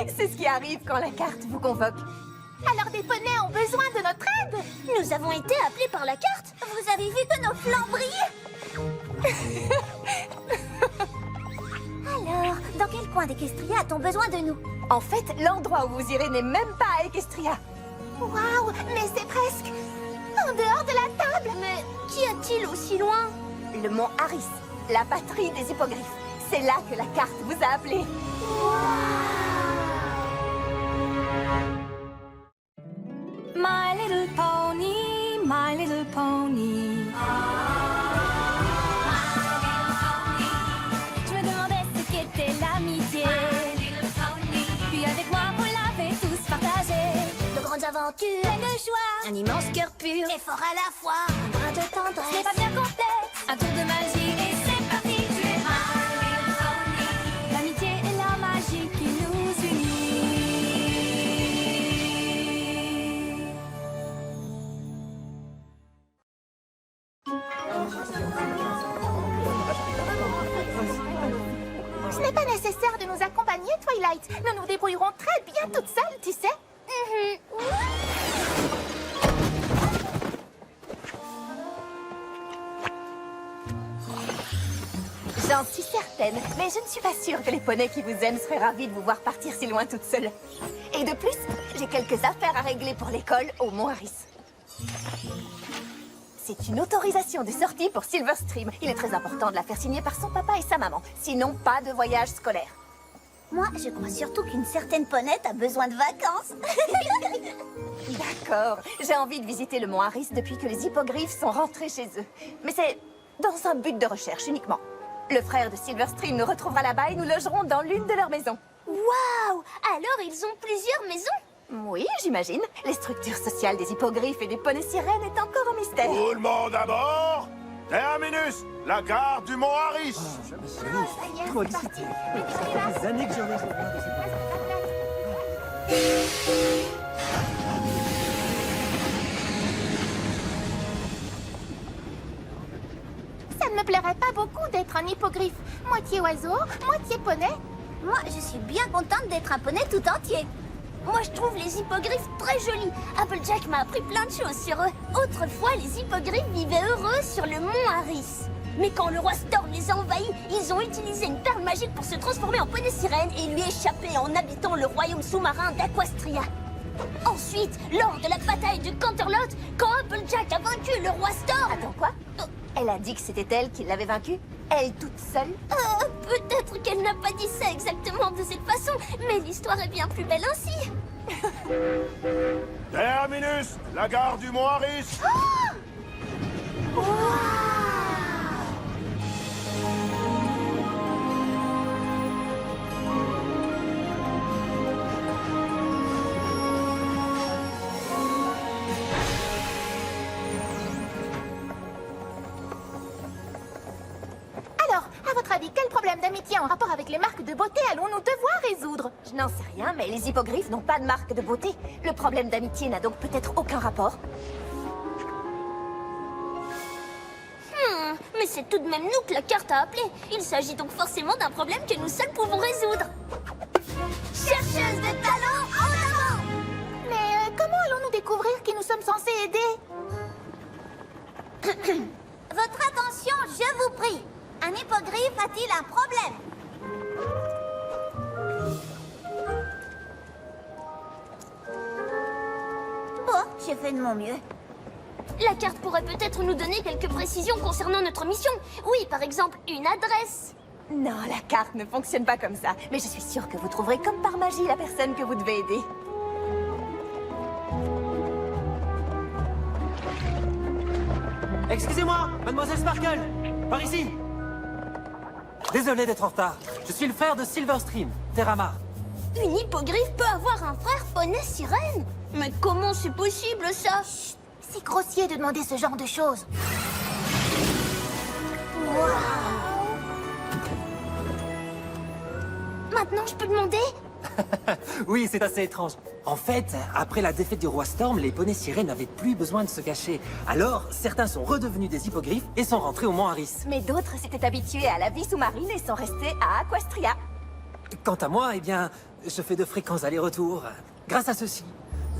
C'est ce qui arrive quand la carte vous convoque. Alors des poneys ont besoin de notre aide. Nous avons été appelés par la carte. Vous avez vu que nos flancs brillent? Alors, dans quel coin d'Equestria a-t-on besoin de nous? En fait, l'endroit où vous irez n'est même pas à Equestria. Waouh, mais c'est presque en dehors de la table. Mais qu'y a-t-il aussi loin? Le mont Harris, la patrie des hippogriffes. C'est là que la carte vous a appelé. My little pony, my little pony. Je me demandais ce qu'était l'amitié. Puis avec moi, vous l'avez tous partagé. De grandes aventures, Plein de joie, un immense cœur pur et fort à la fois. Un brin de ce n'est tendresse. pas bien complexe. Un tour de magie et c'est parti. Tu es my little pony. L'amitié et la magie qui nous unit. Ce n'est pas nécessaire de nous accompagner, Twilight. Nous nous débrouillerons très bien toutes seules, tu sais. J'en suis certaine, mais je ne suis pas sûre que les poneys qui vous aiment seraient ravis de vous voir partir si loin toute seule. Et de plus, j'ai quelques affaires à régler pour l'école au Mont Harris. C'est une autorisation de sortie pour Silverstream. Il est très important de la faire signer par son papa et sa maman. Sinon, pas de voyage scolaire. Moi, je crois surtout qu'une certaine ponette a besoin de vacances. D'accord. J'ai envie de visiter le Mont Harris depuis que les hippogriffes sont rentrés chez eux. Mais c'est dans un but de recherche uniquement. Le frère de Silverstream nous retrouvera là-bas et nous logerons dans l'une de leurs maisons. Waouh! Alors, ils ont plusieurs maisons? Oui, j'imagine. Les structures sociales des hippogriffes et des poneys sirènes est encore un mystère. Tout le monde à bord. Terminus, la gare du Mont Harris. Trop excité. Ça fait des années que j'en ai besoin de Ça ne me plairait pas beaucoup d'être un hippogriffe. Moitié oiseau, moitié poney. Moi, je suis bien contente d'être un poney tout entier. Moi, je trouve les hippogriffes très jolis. Applejack m'a appris plein de choses sur eux. Autrefois, les hippogriffes vivaient heureux sur le mont Harris. Mais quand le roi Storm les a envahis, ils ont utilisé une perle magique pour se transformer en poney sirène et lui échapper en habitant le royaume sous-marin d'Aquastria. Ensuite, lors de la bataille de Canterlot, quand Applejack a vaincu le roi Storm... Attends, quoi? Elle a dit que c'était elle qui l'avait vaincu? Elle toute seule? Peut-être qu'elle n'a pas dit ça exactement de cette façon, mais l'histoire est bien plus belle ainsi. Terminus, la gare du Mont Harris. Alors, à votre avis, quel problème d'amitié en rapport avec les marques de beauté allons-nous devoir résoudre? Je n'en sais rien, mais les hippogriffes n'ont pas de marque de beauté. Le problème d'amitié n'a donc peut-être aucun rapport. Mais c'est tout de même nous que la carte a appelé. Il s'agit donc forcément d'un problème que nous seuls pouvons résoudre. Chercheuse de talent, en avant! Mais comment allons-nous découvrir qui nous sommes censés aider? Votre attention, je vous prie. Un hippogriffe a-t-il un problème? Bon, j'ai fait de mon mieux. La carte pourrait peut-être nous donner quelques précisions concernant notre mission. Oui, par exemple, une adresse. Non, la carte ne fonctionne pas comme ça. Mais je suis sûre que vous trouverez comme par magie la personne que vous devez aider. Excusez-moi, mademoiselle Sparkle. Par ici. Désolé d'être en retard. Je suis le frère de Silverstream, Terramar. Une hippogriffe peut avoir un frère poney sirène? Mais comment c'est possible, ça? Chut, c'est grossier de demander ce genre de choses. Maintenant, je peux demander? Oui, c'est assez étrange. En fait, après la défaite du roi Storm, les poneys sirènes n'avaient plus besoin de se cacher. Alors, certains sont redevenus des hippogriffes et sont rentrés au Mont Harris. Mais d'autres s'étaient habitués à la vie sous-marine et sont restés à Aquastria. Quant à moi, eh bien, je fais de fréquents allers-retours. Grâce à ceci,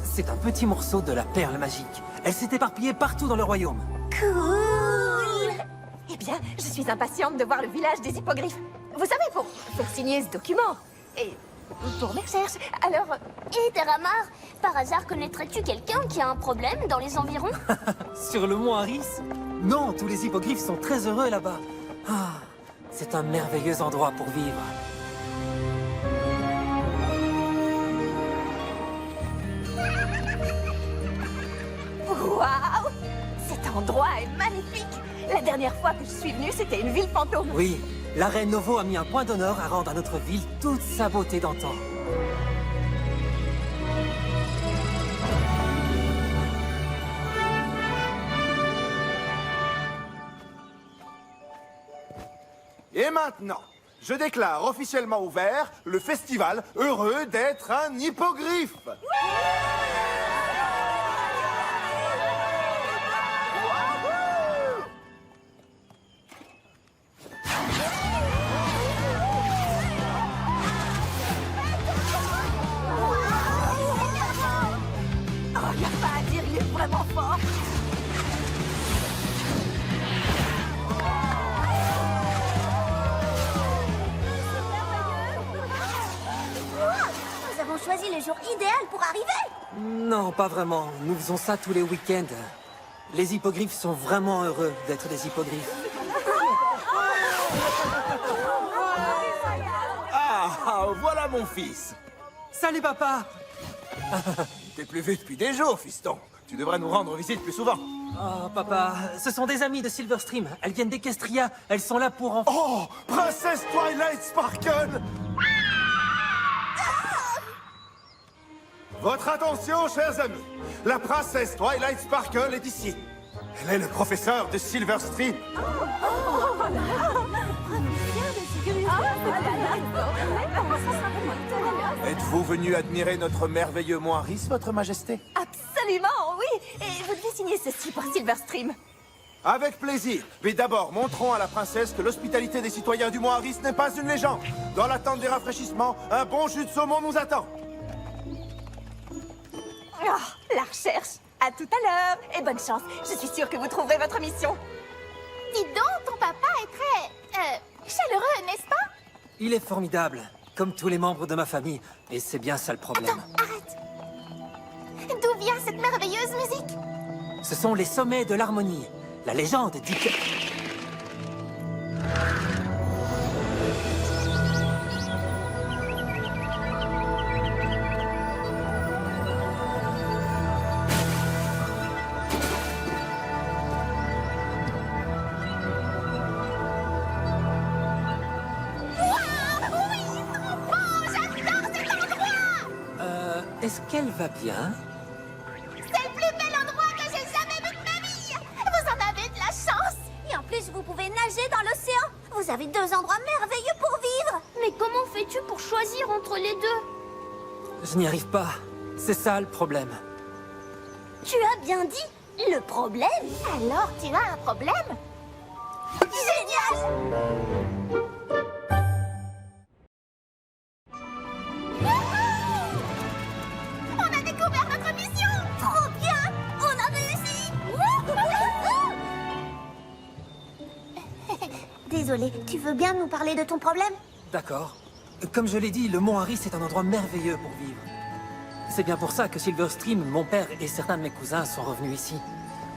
c'est un petit morceau de la perle magique. Elle s'est éparpillée partout dans le royaume. Cool! Eh bien, je suis impatiente de voir le village des hippogriffes. Vous savez, pour faire signer ce document. Et pour mes recherches. Alors, Et Terramar, par hasard connaîtrais-tu quelqu'un qui a un problème dans les environs? Sur le mont Harris? Non, tous les hippogriffes sont très heureux là-bas. Ah, c'est un merveilleux endroit pour vivre. waouh! Cet endroit est magnifique! La dernière fois que je suis venue, c'était une ville fantôme. Oui, la reine Novo a mis un point d'honneur à rendre à notre ville toute sa beauté d'antan. Et maintenant, je déclare officiellement ouvert le festival heureux d'être un hippogriffe. Oh, y a pas à dire, il est vraiment fort. Nous avons choisi le jour idéal pour arriver. Non, pas vraiment. Nous faisons ça tous les week-ends. Les hippogriffes sont vraiment heureux d'être des hippogriffes. Ah, voilà mon fils. Salut, papa! T'es plus vu depuis des jours, fiston. Tu devrais nous rendre visite plus souvent. Oh, papa, ce sont des amis de Silverstream. Elles viennent d'Equestria. Elles sont là pour en... Oh, princesse Twilight Sparkle! Votre attention, chers amis. La princesse Twilight Sparkle est ici. Elle est le professeur de Silverstream. Êtes-vous venu admirer notre merveilleux mont Harris, votre majesté? Absolument, oui. Et vous devez signer ceci pour Silverstream. Avec plaisir. Mais d'abord, montrons à la princesse que l'hospitalité des citoyens du mont Harris n'est pas une légende. Dans l'attente des rafraîchissements, un bon jus de saumon nous attend. Oh, la recherche. À tout à l'heure. Et bonne chance. Je suis sûre que vous trouverez votre mission. Dis donc, ton papa est très... chaleureux, n'est-ce pas? Il est formidable, comme tous les membres de ma famille. Et c'est bien ça le problème. Attends, arrête. D'où vient cette merveilleuse musique? Ce sont les sommets de l'harmonie. La légende dit que... Est-ce qu'elle va bien? C'est le plus bel endroit que j'ai jamais vu de ma vie! Vous en avez de la chance! Et en plus, vous pouvez nager dans l'océan. Vous avez deux endroits merveilleux pour vivre. Mais comment fais-tu pour choisir entre les deux? Je n'y arrive pas. C'est ça le problème. Tu as bien dit le problème. Alors, tu as un problème? Génial! On a découvert notre mission! Trop bien! On a réussi! Désolé, tu veux bien nous parler de ton problème? D'accord. Comme je l'ai dit, le mont Harris est un endroit merveilleux pour vivre. C'est bien pour ça que Silverstream, mon père et certains de mes cousins sont revenus ici.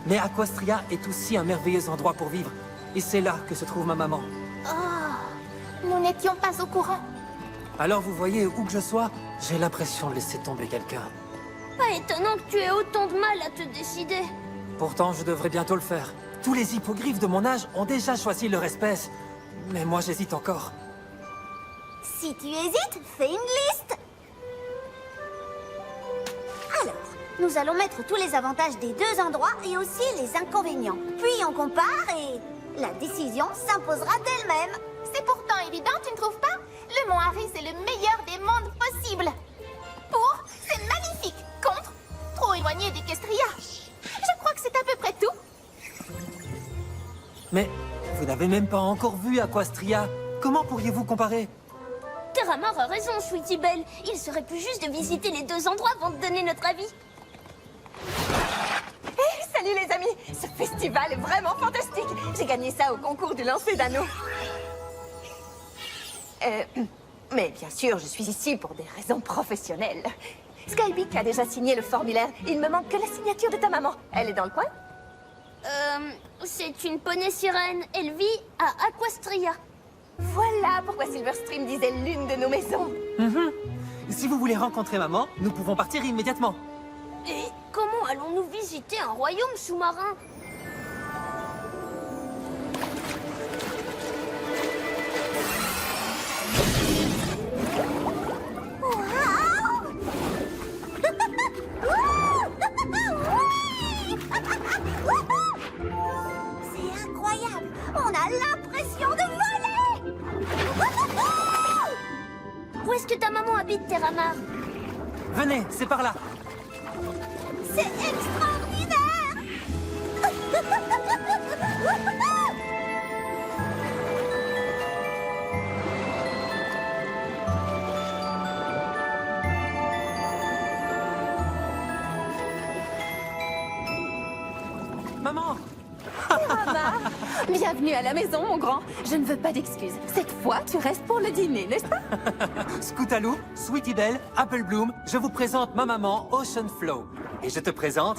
Mais Aquastria est aussi un merveilleux endroit pour vivre. Et c'est là que se trouve ma maman. Oh, nous n'étions pas au courant. Alors vous voyez, où que je sois, j'ai l'impression de laisser tomber quelqu'un. Pas étonnant que tu aies autant de mal à te décider. Pourtant, je devrais bientôt le faire. Tous les hippogriffes de mon âge ont déjà choisi leur espèce. Mais moi, j'hésite encore. Si tu hésites, fais une liste. Alors, nous allons mettre tous les avantages des deux endroits et aussi les inconvénients. Puis on compare et la décision s'imposera d'elle-même. C'est pourtant évident, tu ne trouves pas? Le mont Harris est le meilleur des mondes possibles. Pour, c'est magnifique. Contre, trop éloigné d'Equestria. Je crois que c'est à peu près tout. Mais vous n'avez même pas encore vu Aquastria. Comment pourriez-vous comparer? Terramar a raison, Sweetie Belle. Il serait plus juste de visiter les deux endroits avant de donner notre avis. Salut les amis, ce festival est vraiment fantastique. J'ai gagné ça au concours du lancer d'anneaux. Mais bien sûr, je suis ici pour des raisons professionnelles. Skybeak a déjà signé le formulaire. Il me manque que la signature de ta maman. Elle est dans le coin? C'est une poney sirène. Elle vit à Aquastria. Voilà pourquoi Silverstream disait l'une de nos maisons. Si vous voulez rencontrer maman, nous pouvons partir immédiatement. Et comment allons-nous visiter un royaume sous-marin? C'est incroyable! On a l'impression de voler! Où est-ce que ta maman habite, Terramar? Venez, c'est par là. C'est extraordinaire! Maman! Bienvenue à la maison, mon grand. Je ne veux pas d'excuses. Cette fois, tu restes pour le dîner, n'est-ce pas? Scootaloo, Sweetie Belle, Apple Bloom, je vous présente ma maman, Ocean Flow. Et je te présente...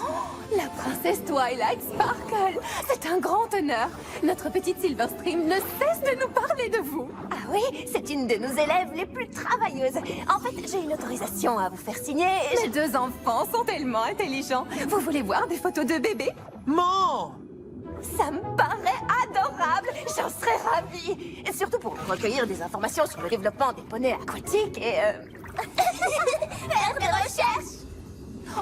La princesse Twilight Sparkle. C'est un grand honneur. Notre petite Silverstream ne cesse de nous parler de vous. Ah oui, c'est une de nos élèves les plus travailleuses. En fait, j'ai une autorisation à vous faire signer. Les deux enfants sont tellement intelligents. Vous voulez voir des photos de bébés? Maman! Ça me paraît adorable. J'en serais ravie. Et surtout pour recueillir des informations sur le développement des poneys aquatiques et... Faire des recherches!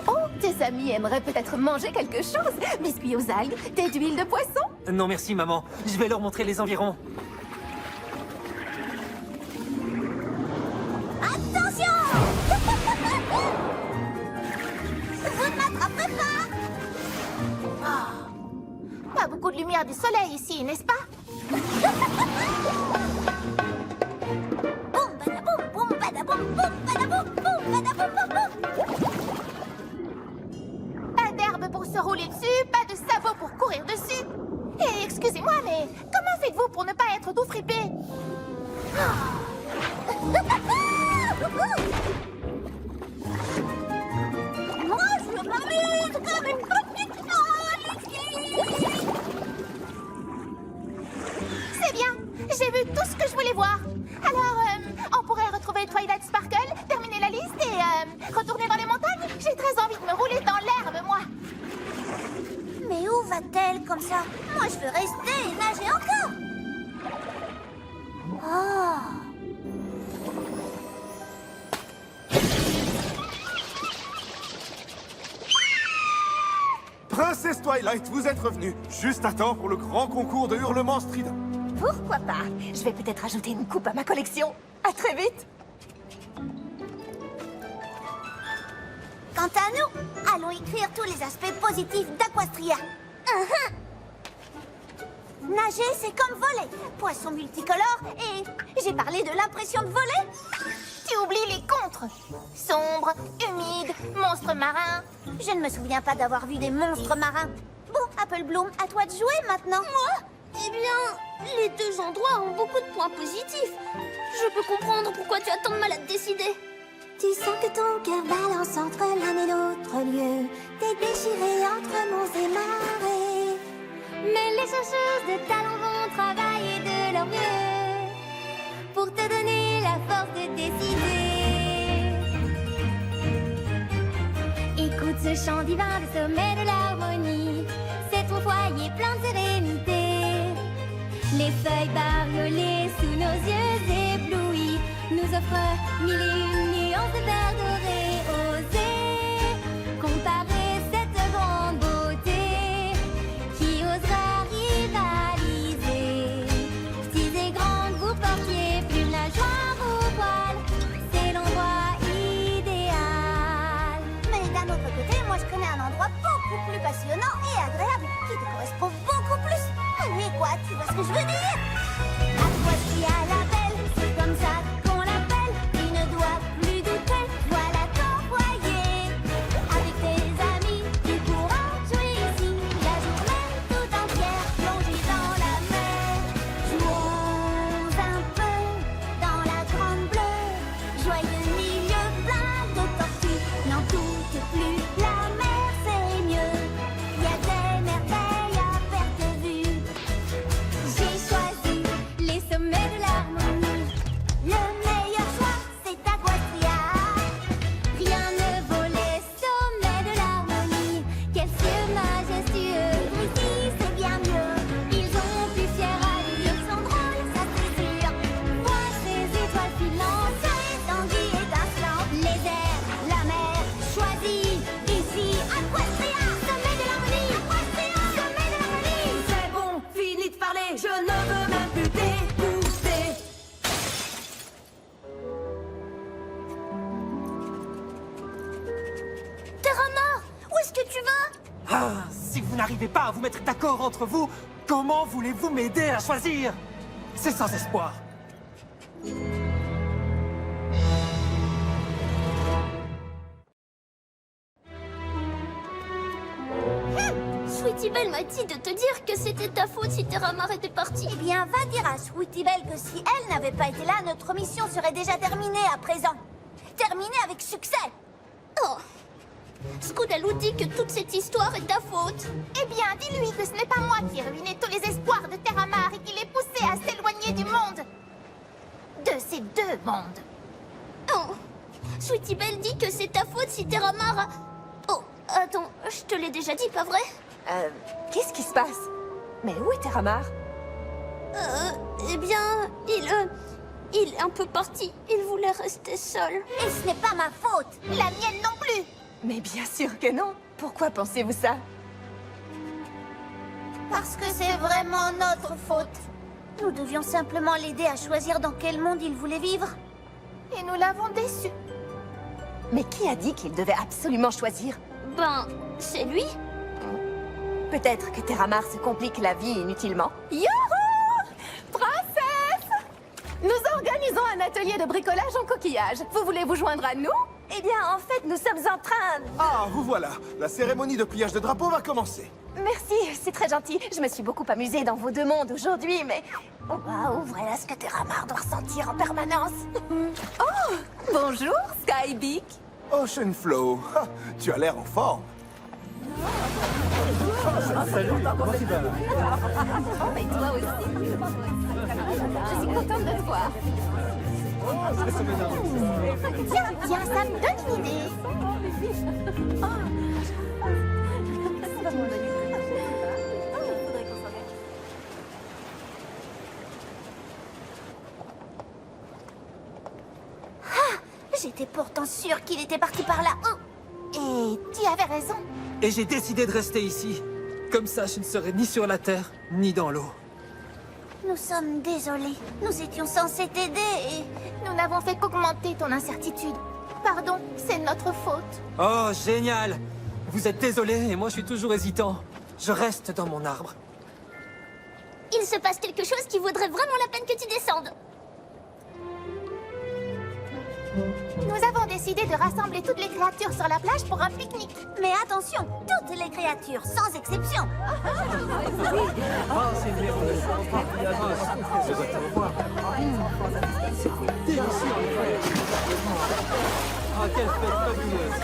Oh, tes amis aimeraient peut-être manger quelque chose. Biscuits aux algues, thé d'huile de poisson. Non merci maman, je vais leur montrer les environs. Attention! Vous ne m'attraperez pas! Pas beaucoup de lumière du soleil ici, n'est-ce pas? Boum, badaboum, boum, badaboum, boum, badaboum, boum, badaboum, boum, boum. Pas d'herbe pour se rouler dessus, pas de sabot pour courir dessus. Et excusez-moi, mais comment faites-vous pour ne pas être tout fripé? Moi, je m'amuse comme une petite folle. C'est bien, j'ai vu tout ce que je voulais voir. Alors, on pourrait retrouver Twilight Sparkle, terminer la liste et retourner dans les montagnes. J'ai très envie de me rouler dans l'herbe, moi. Mais où va-t-elle comme ça? Moi, je veux rester et nager encore. Oh. Princesse Twilight, vous êtes revenue. Juste à temps pour le grand concours de hurlements stridents. Pourquoi pas? Je vais peut-être ajouter une coupe à ma collection. À très vite. Quant à nous, allons écrire tous les aspects positifs d'Aquastria. Nager, c'est comme voler. Poisson multicolore et... J'ai parlé de l'impression de voler. Tu oublies les contres. Sombre, humide, monstres marins. Je ne me souviens pas d'avoir vu des monstres marins. Bon, Apple Bloom, à toi de jouer maintenant. Moi? Eh bien, les deux endroits ont beaucoup de points positifs. Je peux comprendre pourquoi tu as tant de mal à te décider. Tu sens que ton cœur balance entre l'un et l'autre lieu. T'es déchiré entre monts et marées. Mais les chercheuses de talent vont travailler de leur mieux pour te donner la force de décider. Écoute ce chant divin des sommets de l'harmonie. C'est ton foyer plein de sérénité. Les feuilles bariolées sous nos yeux éblouis nous offrent mille et une nuances de vert doré. Osez comparer cette grande beauté. Qui osera rivaliser? Petits et grandes, vous portiez plumes, nageoires ou voiles. C'est l'endroit idéal. Mais d'un autre côté, moi je connais un endroit beaucoup plus passionnant et agréable qui te correspond beaucoup plus. Allez, quoi, tu vois ce que je veux dire? Aquastria la belle, c'est comme ça qu'on l'appelle. n'arrivez pas à vous mettre d'accord entre vous, comment voulez-vous m'aider à choisir? C'est sans espoir. Sweetie Belle m'a dit de te dire que c'était ta faute si Terramar était partie. Eh bien, va dire à Sweetie Belle que si elle n'avait pas été là, notre mission serait déjà terminée à présent. Terminée avec succès. Oh. Scootaloo dit que toute cette histoire est ta faute. Eh bien, dis-lui que ce n'est pas moi qui ai ruiné tous les espoirs de Terramar et qui l'ai poussé à s'éloigner du monde. De ces deux mondes. Oh. Sweetie Belle dit que c'est ta faute si Terramar a... Oh, attends, je te l'ai déjà dit, pas vrai? Qu'est-ce qui se passe? Mais où est Terramar? Eh bien, il est un peu parti. Il voulait rester seul. Et ce n'est pas ma faute. La mienne non plus. Mais bien sûr que non. Pourquoi pensez-vous ça? Parce que c'est vraiment notre faute. Nous devions simplement l'aider à choisir dans quel monde il voulait vivre. Et nous l'avons déçu. Mais qui a dit qu'il devait absolument choisir? Ben, c'est lui. Peut-être que Terramar se complique la vie inutilement. Youhou! Princesse! Nous organisons un atelier de bricolage en coquillage. Vous voulez vous joindre à nous? Eh bien, en fait, nous sommes en train... Ah, vous voilà. La cérémonie de pliage de drapeau va commencer. Merci, c'est très gentil. Je me suis beaucoup amusée dans vos deux mondes aujourd'hui, mais... Oh, waouh, voilà ce que Terramar doit ressentir en permanence. Oh! Bonjour, Skybeak. Ocean Flow, ah, tu as l'air en forme. Oh, mais toi aussi. Je suis contente de te voir. Tiens, ça me donne une idée. J'étais pourtant sûre qu'il était parti par là. Oh. Et tu avais raison. Et j'ai décidé de rester ici. Comme ça, je ne serai ni sur la terre, ni dans l'eau. Nous sommes désolés. Nous étions censés t'aider et... Nous n'avons fait qu'augmenter ton incertitude. Pardon, c'est notre faute. Oh, génial! Vous êtes désolé et moi je suis toujours hésitant. Je reste dans mon arbre. Il se passe quelque chose qui vaudrait vraiment la peine que tu descendes. Nous avons décidé de rassembler toutes les créatures sur la plage pour un pique-nique. Mais attention, toutes les créatures, sans exception. Ah, quelle fête fabuleuse!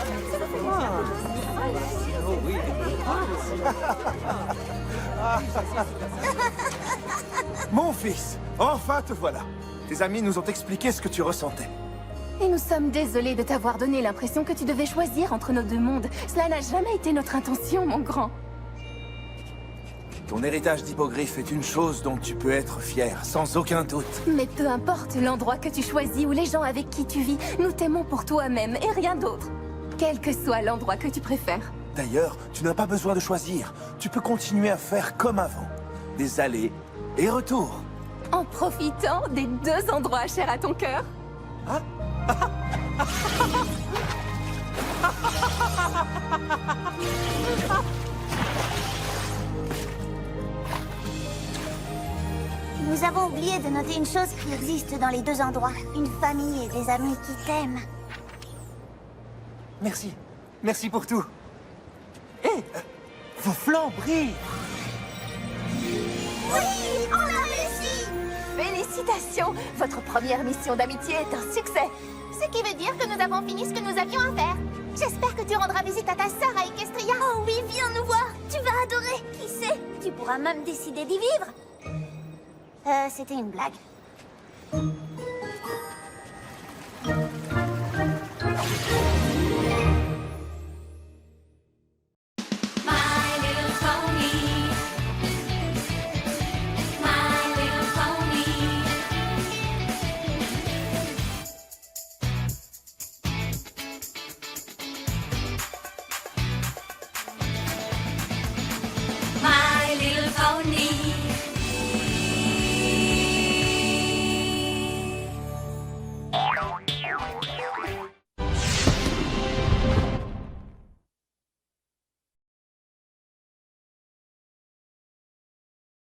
Oh oui! Mon fils, enfin te voilà. Tes amis nous ont expliqué ce que tu ressentais. Et nous sommes désolés de t'avoir donné l'impression que tu devais choisir entre nos deux mondes. Cela n'a jamais été notre intention, mon grand. Ton héritage d'hippogriffe est une chose dont tu peux être fier, sans aucun doute. Mais peu importe l'endroit que tu choisis ou les gens avec qui tu vis, nous t'aimons pour toi-même et rien d'autre. Quel que soit l'endroit que tu préfères. D'ailleurs, tu n'as pas besoin de choisir. Tu peux continuer à faire comme avant. Des allers et retours. En profitant des deux endroits chers à ton cœur. Nous avons oublié de noter une chose qui existe dans les deux endroits. Une famille et des amis qui t'aiment. Merci. Merci pour tout. Hé! Vos flancs brillent! Oui, on a réussi! Félicitations! Votre première mission d'amitié est un succès. Ce qui veut dire que nous avons fini ce que nous avions à faire. J'espère que tu rendras visite à ta sœur à Equestria. Oh oui, viens nous voir. Tu vas adorer. Qui sait, tu pourras même décider d'y vivre. C'était une blague.